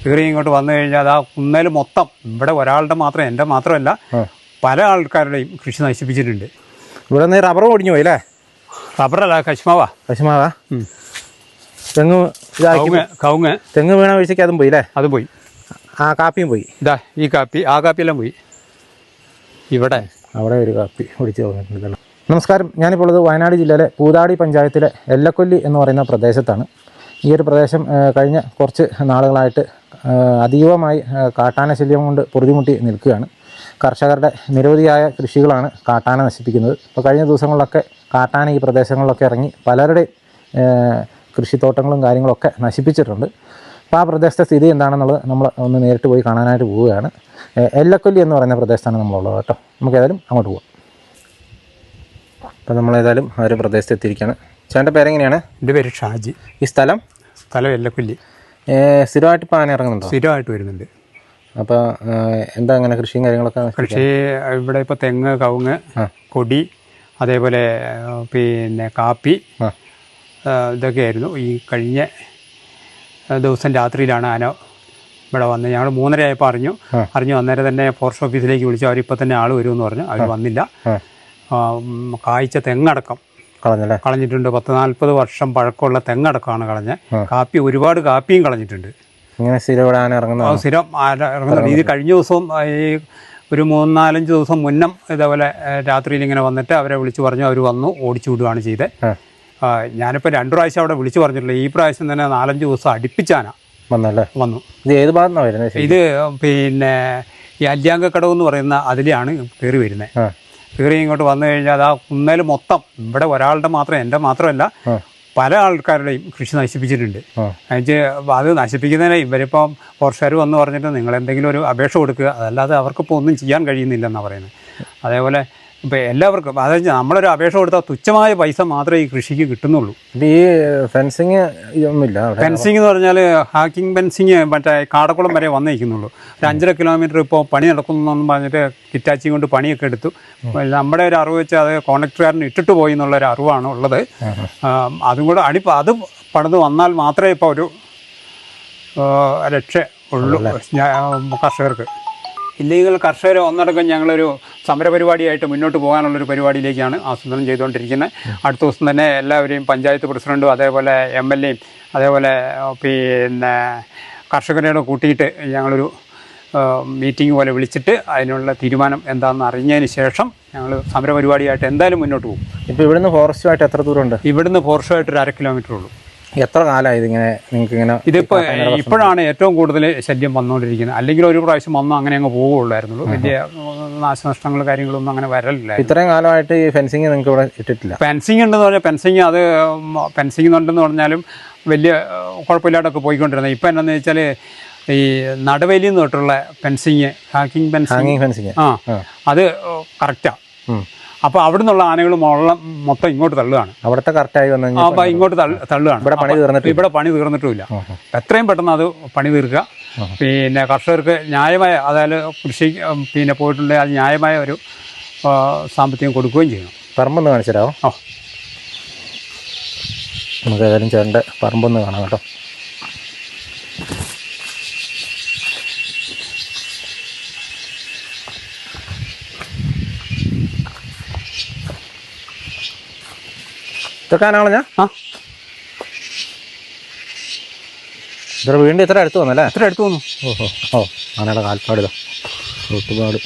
കയറി ഇങ്ങോട്ട് വന്നു കഴിഞ്ഞാൽ അത് ആ കുന്നേൽ മൊത്തം ഇവിടെ ഒരാളുടെ മാത്രം എൻ്റെ മാത്രമല്ല പല ആൾക്കാരുടെയും കൃഷി നശിപ്പിച്ചിട്ടുണ്ട്. ഇവിടെ നിന്ന് റബ്ബർ ഒടിഞ്ഞു പോയി അല്ലേ? റബ്ബറല്ല, കശുമാവാ. തെങ്ങ് കവുങ്ങ് തെങ്ങ് വീണ വീഴ്ചയ്ക്ക് അതും പോയി അല്ലേ? അതും പോയി. ആ കാപ്പിയും പോയി. ഇതാ ഈ കാപ്പി, ആ കാപ്പിയെല്ലാം പോയി. അവിടെ ഒരു കാപ്പി ഒടിച്ച് പോയിട്ടുണ്ടല്ലോ. നമസ്കാരം, ഞാനിപ്പോൾ ഉള്ളത് വയനാട് ജില്ലയിലെ പൂതാടി പഞ്ചായത്തിലെ എല്ലക്കൊല്ലി എന്ന് പറയുന്ന പ്രദേശത്താണ്. ഈ ഒരു പ്രദേശം കഴിഞ്ഞ കുറച്ച് നാളുകളായിട്ട് അതീവമായി കാട്ടാന ശല്യം കൊണ്ട് പൊറുതിമുട്ടി നിൽക്കുകയാണ്. കർഷകരുടെ നിരവധിയായ കൃഷികളാണ് കാട്ടാന നശിപ്പിക്കുന്നത്. അപ്പോൾ കഴിഞ്ഞ ദിവസങ്ങളിലൊക്കെ കാട്ടാന ഈ പ്രദേശങ്ങളിലൊക്കെ ഇറങ്ങി പലരുടെയും കൃഷിത്തോട്ടങ്ങളും കാര്യങ്ങളൊക്കെ നശിപ്പിച്ചിട്ടുണ്ട്. അപ്പോൾ ആ പ്രദേശത്തെ സ്ഥിതി എന്താണെന്നുള്ളത് നമ്മൾ ഒന്ന് നേരിട്ട് പോയി കാണാനായിട്ട് പോവുകയാണ്. എല്ലക്കൊല്ലി എന്ന് പറയുന്ന പ്രദേശത്താണ് നമ്മളുള്ളത് കേട്ടോ. നമുക്ക് ഏതായാലും അങ്ങോട്ട് പോകാം. അപ്പോൾ നമ്മളേതായാലും ആ ഒരു പ്രദേശത്ത് എത്തിയിരിക്കുകയാണ്. ചേട്ടൻ്റെ പേരെങ്ങനെയാണ്? എൻ്റെ പേര് ഷാജി. ഈ സ്ഥലം എല്ലക്കൊല്ലി. സ്ഥിരമായിട്ട് ഇപ്പോൾ ആന ഇറങ്ങുന്നുണ്ടോ? സ്ഥിരമായിട്ട് വരുന്നുണ്ട്. അപ്പോൾ എന്താ അങ്ങനെ കൃഷിയും കാര്യങ്ങളൊക്കെ? കൃഷി ഇവിടെ ഇപ്പോൾ തെങ്ങ്, കവുങ്ങ്, കൊടി, അതേപോലെ പിന്നെ കാപ്പി, ഇതൊക്കെയായിരുന്നു. ഈ കഴിഞ്ഞ ദിവസം രാത്രിയിലാണ് ആന ഇവിടെ വന്നത്. ഞങ്ങൾ 3:30 ആയപ്പോൾ അറിഞ്ഞു. അന്നേരം തന്നെ ഫോറസ്റ്റ് ഓഫീസിലേക്ക് വിളിച്ചു. അവരിപ്പോൾ തന്നെ ആൾ വരുമെന്ന് പറഞ്ഞു. അവർ വന്നില്ല. കായ്ച്ച തെങ്ങടക്കം കളഞ്ഞിട്ടുണ്ട്. 10-40 വർഷം പഴക്കമുള്ള തെങ്ങടക്കമാണ് കളഞ്ഞത്. കാപ്പി, ഒരുപാട് കാപ്പിയും കളഞ്ഞിട്ടുണ്ട്. ഇങ്ങനെ സ്ഥിരം ആന ഇറങ്ങുന്നുണ്ട്. സ്ഥിരം ഇറങ്ങുന്നുണ്ട്. ഇത് കഴിഞ്ഞ ദിവസവും ഈ ഒരു 3-4 ദിവസം മുന്നം ഇതേപോലെ രാത്രിയിൽ ഇങ്ങനെ വന്നിട്ട് അവരെ വിളിച്ചു പറഞ്ഞു. അവർ വന്നു, ഓടിച്ചു വിടുകയാണ് ചെയ്തത്. ഞാനിപ്പോൾ 2 പ്രാവശ്യം അവിടെ വിളിച്ചു പറഞ്ഞിട്ടുള്ളൂ. ഈ പ്രാവശ്യം തന്നെ 4-5 ദിവസം അടുപ്പിച്ചാന വന്നു. ഇത് ഏത് ഭാഗത്താണ് വരുന്നത്? ഇത് പിന്നെ ഈ അല്യാങ്കക്കടവ് എന്ന് പറയുന്ന അതിലാണ് കയറി വരുന്നത്. കയറി ഇങ്ങോട്ട് വന്നു കഴിഞ്ഞാൽ അത് ആ കുന്നേൽ മൊത്തം ഇവിടെ ഒരാളുടെ മാത്രം എൻ്റെ മാത്രമല്ല പല ആൾക്കാരുടെയും കൃഷി നശിപ്പിച്ചിട്ടുണ്ട്. അത് നശിപ്പിക്കുന്നതിന് ഇവരിപ്പം ഫോറസ്റ്റുകാർ വന്ന് പറഞ്ഞിട്ട് നിങ്ങൾ എന്തെങ്കിലും ഒരു അപേക്ഷ കൊടുക്കുക, അതല്ലാതെ അവർക്കിപ്പോൾ ഒന്നും ചെയ്യാൻ കഴിയുന്നില്ലെന്നാണ് പറയുന്നത്. അതേപോലെ ഇപ്പോൾ എല്ലാവർക്കും, അതായത് നമ്മളൊരു അപേക്ഷ കൊടുത്താൽ തുച്ഛമായ പൈസ മാത്രമേ ഈ കൃഷിക്ക് കിട്ടുന്നുള്ളൂ. ഈ ഫെൻസിങ് ഇതൊന്നുമില്ല. ഫെൻസിങ് എന്ന് പറഞ്ഞാൽ ഹാക്കിംഗ് ഫെൻസിങ് മറ്റേ കാടക്കുളം വരെ വന്നിരിക്കുന്നുള്ളൂ. ഒരു 5.5 കിലോമീറ്റർ ഇപ്പോൾ പണി നടക്കുന്നു പറഞ്ഞിട്ട് കിറ്റാച്ചി കൊണ്ട് പണിയൊക്കെ എടുത്തു. നമ്മുടെ ഒരു അറിവ് വെച്ച് അത് കോൺട്രാക്ടറുകാരന് ഇട്ടിട്ട് പോയി എന്നുള്ളൊരു അറിവാണ് ഉള്ളത്. അതും കൂടെ അത് പണിത് വന്നാൽ മാത്രമേ ഇപ്പോൾ ഒരു രക്ഷ ഉള്ളൂ കർഷകർക്ക്. ഇല്ലെങ്കിൽ കർഷകർ ഒന്നടക്കം ഞങ്ങളൊരു സമരപരിപാടിയായിട്ട് മുന്നോട്ട് പോകാനുള്ളൊരു പരിപാടിയിലേക്കാണ് ആസൂത്രണം ചെയ്തുകൊണ്ടിരിക്കുന്നത്. അടുത്ത ദിവസം തന്നെ എല്ലാവരെയും പഞ്ചായത്ത് പ്രസിഡൻറ്റും അതേപോലെ MLAയും അതേപോലെ പിന്നെ കർഷകരോട് കൂട്ടിയിട്ട് ഞങ്ങളൊരു മീറ്റിംഗ് പോലെ വിളിച്ചിട്ട് അതിനുള്ള തീരുമാനം എന്താണെന്ന് അറിഞ്ഞതിന് ശേഷം ഞങ്ങൾ സമരപരിപാടിയായിട്ട് എന്തായാലും മുന്നോട്ട് പോകും. ഇപ്പോൾ ഇവിടുന്ന് ഫോറസ്റ്റുമായിട്ട് എത്ര ദൂരമുണ്ട്? ഇവിടുന്ന് ഫോറസ്റ്റുമായിട്ട് ഒരു 1/2 കിലോമീറ്റർ ഉള്ളൂ. എത്ര കാലമായി ഇതിങ്ങനെ നിങ്ങൾക്ക് ഇങ്ങനെ? ഇതിപ്പോൾ ഇപ്പോഴാണ് ഏറ്റവും കൂടുതൽ ശല്യം വന്നുകൊണ്ടിരിക്കുന്നത്. അല്ലെങ്കിൽ ഒരു പ്രാവശ്യം വന്നു അങ്ങനെ അങ്ങ് പോവുകയുള്ളായിരുന്നുള്ളൂ. വലിയ നാശനഷ്ടങ്ങൾ കാര്യങ്ങളൊന്നും അങ്ങനെ വരലില്ല. ഇത്രയും കാലമായിട്ട് ഈ ഫെൻസിങ് നിങ്ങൾക്ക് ഇവിടെ ഇട്ടിട്ടില്ല? ഫെൻസിങ് ഉണ്ടെന്ന് പറഞ്ഞാൽ ഫെൻസിങ് ഉണ്ടെന്ന് പറഞ്ഞാലും വലിയ കുഴപ്പമില്ലാതൊക്കെ പോയിക്കൊണ്ടിരുന്നത്. ഇപ്പം എന്താണെന്ന് വെച്ചാൽ ഈ നടുവേലിയിൽ നിന്ന് തൊട്ടുള്ള ഫെൻസിങ്, ഹാക്കിംഗ് ഫെൻസിങ് അത് കറക്റ്റാണ്. അപ്പോൾ അവിടെ നിന്നുള്ള ആനകൾ മൊത്തം ഇങ്ങോട്ട് തള്ളുകയാണ്. അവിടുത്തെ കറക്റ്റായി വന്നു അപ്പോൾ ഇങ്ങോട്ട് തള്ളുകയാണ്. ഇവിടെ പണി തീർന്നിട്ടുമില്ല. എത്രയും പെട്ടെന്ന് അത് പണി തീർക്കുക. പിന്നെ കർഷകർക്ക് ന്യായമായ, അതായത് കൃഷി പിന്നെ പോയിട്ടുണ്ടെങ്കിൽ അത് ന്യായമായ ഒരു സാമ്പത്തികം കൊടുക്കുകയും ചെയ്യണം. പറമ്പൊന്ന് കാണിച്ചു തരാമോ? നമുക്ക് ഏതായാലും ചേട്ടൻ്റെ പറമ്പൊന്ന് കാണാം കേട്ടോ. ഇതൊക്കെ ആനകളാ? ഇത്ര വീണ്ടും ഇത്ര അടുത്ത് വന്നല്ലേ? ഇത്ര അടുത്ത് വന്നു. ആനയുടെ കാൽപ്പാട് ഇതാ, റൂട്ടുപാട്.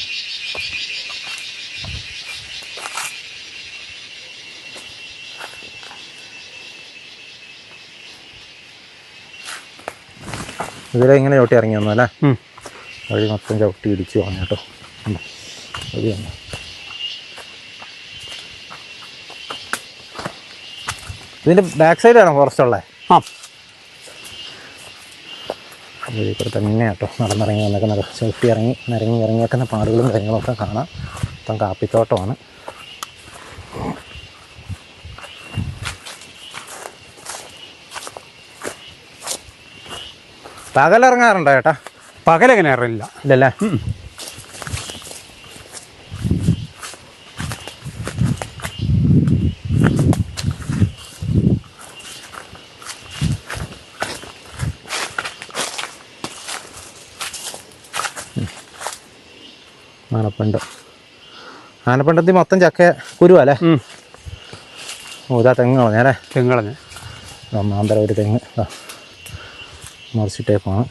ഇതിലെ ഇങ്ങനെ ചവിട്ടി ഇറങ്ങി വന്നല്ലേ? വഴി മൊത്തം ചവിട്ടി ഇടിച്ച് വന്നു കേട്ടോ. വഴി വന്നു. ഇതിൻ്റെ ബാക്ക് സൈഡാണോ ഫോറസ്റ്റ് ഉള്ളത്? ഇതിൽ തന്നെ കേട്ടോ നടന്നിറങ്ങി വന്നേക്കുന്നത്. ചവിട്ടി ഇറങ്ങിയേക്കുന്ന പാടുകളും കാര്യങ്ങളൊക്കെ കാണാം. മൊത്തം കാപ്പിത്തോട്ടമാണ്. പകലിറങ്ങാറുണ്ടോ ചേട്ടാ? പകലെങ്ങനെ ഇറങ്ങില്ല. ഇല്ലല്ലേ? ആനപ്പണ്ടത്തിൽ മൊത്തം ചക്ക കുരുവല്ലേ? ഇതാ തെങ്ങ് കളഞ്ഞല്ലേ? തെങ്ങ് കളഞ്ഞ് ഒന്നാന്തരം ഒരു തെങ്ങ് മറിച്ചിട്ടേക്കാണ്.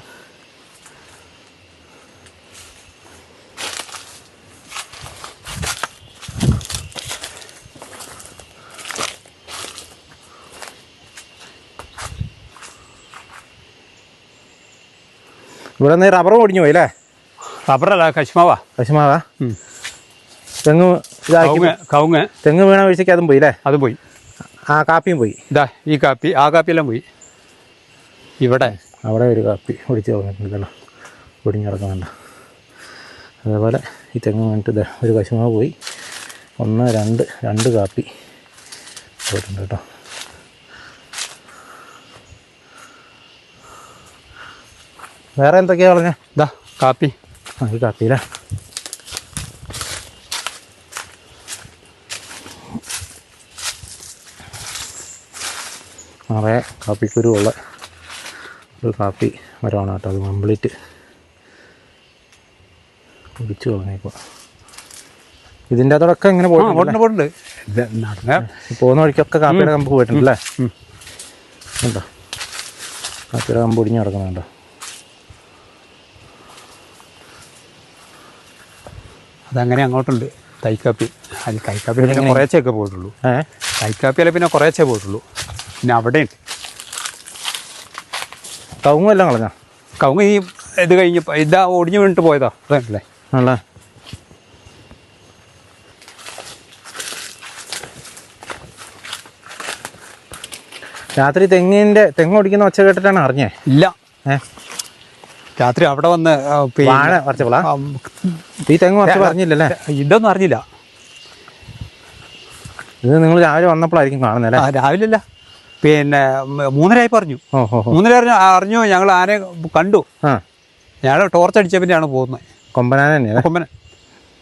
ഇവിടെ നിന്ന് റബ്ബർ ഒടിഞ്ഞു പോയി അല്ലേ? റബ്ബറല്ല, കശുമാവാ. തെങ്ങ് കവുങ്ങ് തെങ്ങ് വീണ വീഴ്ചയ്ക്ക് അതും പോയി അല്ലേ? അത് പോയി. ആ കാപ്പിയും പോയി. ഇതാ ഈ കാപ്പി, ആ കാപ്പിയെല്ലാം പോയി. അവിടെ ഒരു കാപ്പി ഒടിച്ച് കളഞ്ഞിട്ടുണ്ടല്ലോ, ഒടിഞ്ഞിറക്കുന്നുണ്ട്. അതേപോലെ ഈ തെങ്ങ് വീണിട്ട് ഇതാ ഒരു കശുമാവ് പോയി. 1 2 കാപ്പി പോയിട്ടുണ്ട് കേട്ടോ. വേറെ എന്തൊക്കെയാണ് പറഞ്ഞത്? ഇതാ കാപ്പി. ഈ കാപ്പിയില്ലേ? നിറയെ കാപ്പിക്കുരുവുള്ള ഒരു കാപ്പി മരമാണ് കേട്ടോ. അത് കംപ്ലീറ്റ് ഒടിച്ചു കളഞ്ഞേക്കുക. ഇതിൻ്റെ അതോടൊക്കെ ഇങ്ങനെ പോയിട്ടുണ്ട്. പോകുന്ന വഴിക്കൊക്കെ കാപ്പിയുടെ കമ്പ് പോയിട്ടുണ്ടല്ലേ? ഉണ്ടോ? കാപ്പിയുടെ കമ്പ് ഒടിഞ്ഞ് കിടക്കുന്നുണ്ടോ? അതങ്ങനെ അങ്ങോട്ടുണ്ട് തൈക്കാപ്പി. അത് തൈക്കാപ്പി പിന്നെ കുറേച്ചൊക്കെ പോയിട്ടുള്ളൂ. തൈക്കാപ്പിയല്ല പിന്നെ കുറേച്ചേ പോയിട്ടുള്ളൂ. പിന്നെ അവിടെയുണ്ട് കവുങ്ങെല്ലാം കളഞ്ഞ. കവുങ്ങ് ഈ ഇത് കഴിഞ്ഞപ്പോൾ ഇതാ ഒടിഞ്ഞു വീണിട്ട് പോയതാ. അതല്ലേ ആണല്ലേ? രാത്രി തെങ്ങ് ഒടിക്കുന്ന ഒച്ച കേട്ടിട്ടാണ് അറിഞ്ഞേ? ഇല്ല, രാത്രി അവിടെ വന്ന് വാഴ പറിച്ചപ്പോളാ? ഈ തെങ്ങ് പറിച്ച് പറഞ്ഞില്ലല്ലേ? ഇതൊന്നും അറിഞ്ഞില്ല. ഇത് നിങ്ങൾ രാവിലെ വന്നപ്പോഴായിരിക്കും കാണുന്നല്ലേ? രാവിലെ അല്ല, പിന്നെ 3:30 പറഞ്ഞു. 3:30 അറിഞ്ഞു. ഞങ്ങൾ ആനയെ കണ്ടു. ഞങ്ങൾ ടോർച്ച് അടിച്ച പിന്നെയാണ് പോകുന്നത്. കൊമ്പനാന തന്നെയാണ്?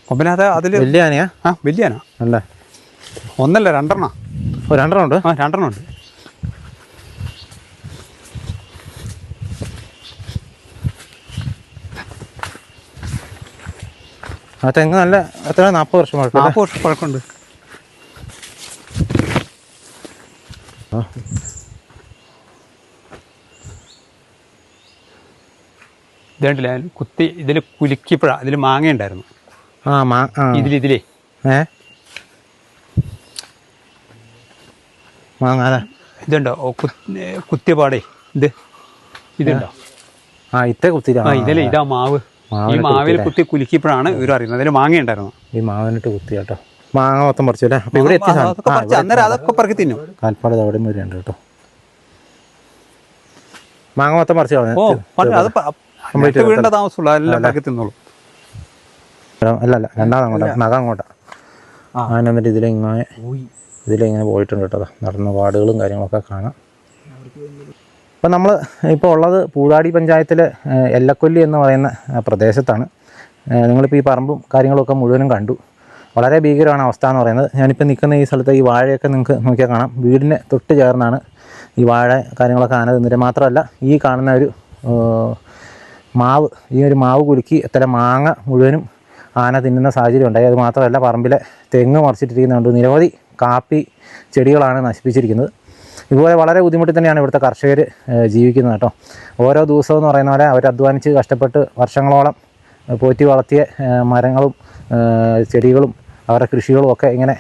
കൊമ്പനാഥ. അതിൽ വലിയ ആനയാ? വലിയ ആന അല്ല, 1 അല്ല 2 എണ്ണം. 2 എണ്ണം ഉണ്ട്? 2 എണ്ണം ഉണ്ട്. ആ തെങ്ങ് നല്ല എത്ര 40 വർഷം പഴക്കം? 40 വർഷം പഴക്കമുണ്ട്. ഇതേണ്ടില്ല, കുത്തി ഇതിൽ കുലുക്കിപ്പഴ. ഇതിൽ മാങ്ങ ഉണ്ടായിരുന്നു. ഇതിലേ മാങ്ങ ഇതുണ്ടോ? കുത്തിയ പാടേ ഇതുണ്ടോ? ഇതിലേ ഇതാ മാവ്. ഈ മാവിൽ കുത്തി കുലുക്കിയപ്പോഴാണ് ഇവർ അറിയുന്നത് അതിൽ മാങ്ങ ഉണ്ടായിരുന്നു. ഈ മാവിനിട്ട് കുത്തി കേട്ടോ. മാങ്ങ മൊത്തം പറിച്ചു അല്ലേ? അപ്പോൾ ഇവിടെ അന്നേരം അതൊക്കെ പറക്കി തിന്നു. കാൽപ്പാട് അവിടെ വരെയുണ്ട് കേട്ടോ. മാങ്ങ മൊത്തം പറിച്ചു അത് വീണ്ട താമസമുള്ളൂ. അതെല്ലാം പറക്കി തിന്നോളൂ. അല്ല രണ്ടാമത് നഖം അങ്ങോട്ടാ. അങ്ങനെ എന്നിട്ട് ഇതിലിങ്ങനെ പോയിട്ടുണ്ട് കേട്ടോ. നടന്ന പാടുകളും കാര്യങ്ങളൊക്കെ കാണാം. അപ്പം നമ്മൾ ഇപ്പോൾ ഉള്ളത് പൂതാടി പഞ്ചായത്തിലെ എല്ലക്കൊല്ലി എന്ന് പറയുന്ന പ്രദേശത്താണ്. നിങ്ങളിപ്പോൾ ഈ പറമ്പും കാര്യങ്ങളൊക്കെ മുഴുവനും കണ്ടു. വളരെ ഭീകരമാണ് അവസ്ഥ എന്ന് പറയുന്നത്. ഞാനിപ്പോൾ നിൽക്കുന്ന ഈ സ്ഥലത്ത് ഈ വാഴയൊക്കെ നിങ്ങൾക്ക് നോക്കിയാൽ കാണാം. വീടിന് തൊട്ട് ചേർന്നാണ് ഈ വാഴ കാര്യങ്ങളൊക്കെ ആന തിന്നിട്ട്. മാത്രമല്ല ഈ കാണുന്ന ഒരു മാവ്, ഈ ഒരു മാവ് കുലുക്കി എത്ര മാങ്ങ മുഴുവനും ആന തിന്നുന്ന സാഹചര്യം ഉണ്ടായി. അത് മാത്രമല്ല പറമ്പിലെ തെങ്ങ് മറിച്ചിട്ടിരിക്കുന്നുണ്ട്. നിരവധി കാപ്പി ചെടികളാണ് നശിപ്പിച്ചിരിക്കുന്നത്. ഇതുപോലെ വളരെ ബുദ്ധിമുട്ടി തന്നെയാണ് ഇവിടുത്തെ കർഷകർ ജീവിക്കുന്നത് കേട്ടോ. ഓരോ ദിവസവും എന്ന് പറയുന്ന പോലെ അവർ അധ്വാനിച്ച് കഷ്ടപ്പെട്ട് വർഷങ്ങളോളം പോറ്റി വളർത്തിയ മരങ്ങളും ചെടികളും അവരുടെ കൃഷികളും ഒക്കെ ഇങ്ങനെ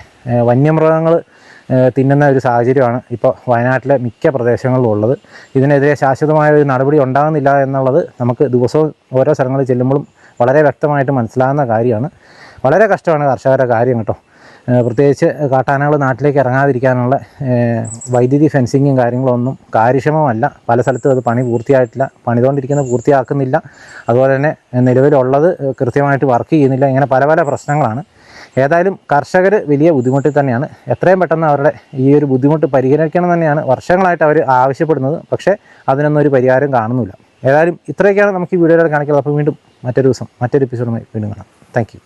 വന്യമൃഗങ്ങൾ തിന്നുന്ന ഒരു സാഹചര്യമാണ് ഇപ്പോൾ വയനാട്ടിലെ മിക്ക പ്രദേശങ്ങളിലും ഉള്ളത്. ഇതിനെതിരെ ശാശ്വതമായ ഒരു നടപടി ഉണ്ടാകുന്നില്ല എന്നുള്ളത് നമുക്ക് ദിവസവും ഓരോ സ്ഥലങ്ങളിൽ ചെല്ലുമ്പോഴും വളരെ വ്യക്തമായിട്ട് മനസ്സിലാകുന്ന കാര്യമാണ്. വളരെ കഷ്ടമാണ് കർഷകരുടെ കാര്യം കേട്ടോ. പ്രത്യേകിച്ച് കാട്ടാനകൾ നാട്ടിലേക്ക് ഇറങ്ങാതിരിക്കാനുള്ള വൈദ്യുതി ഫെൻസിങ്ങും കാര്യങ്ങളൊന്നും കാര്യക്ഷമമല്ല. പല സ്ഥലത്തും അത് പണി പൂർത്തിയായിട്ടില്ല. പണിതുകൊണ്ടിരിക്കുന്നത് പൂർത്തിയാക്കുന്നില്ല. അതുപോലെ തന്നെ നിലവിലുള്ളത് കൃത്യമായിട്ട് വർക്ക് ചെയ്യുന്നില്ല. ഇങ്ങനെ പല പല പ്രശ്നങ്ങളാണ്. ഏതായാലും കർഷകർ വലിയ ബുദ്ധിമുട്ടിൽ തന്നെയാണ്. എത്രയും പെട്ടെന്ന് അവരുടെ ഈ ഒരു ബുദ്ധിമുട്ട് പരിഹരിക്കണം തന്നെയാണ് വർഷങ്ങളായിട്ട് അവർ ആവശ്യപ്പെടുന്നത്. പക്ഷേ അതിനൊന്നും ഒരു പരിഹാരം കാണുന്നില്ല. ഏതായാലും ഇത്രയൊക്കെയാണ് നമുക്ക് ഈ വീഡിയോയിൽ കാണിക്കുന്നത്. അപ്പോൾ വീണ്ടും മറ്റൊരു ദിവസം മറ്റൊരു എപ്പിസോഡുമായി വീണ്ടും കാണാം. Thank you.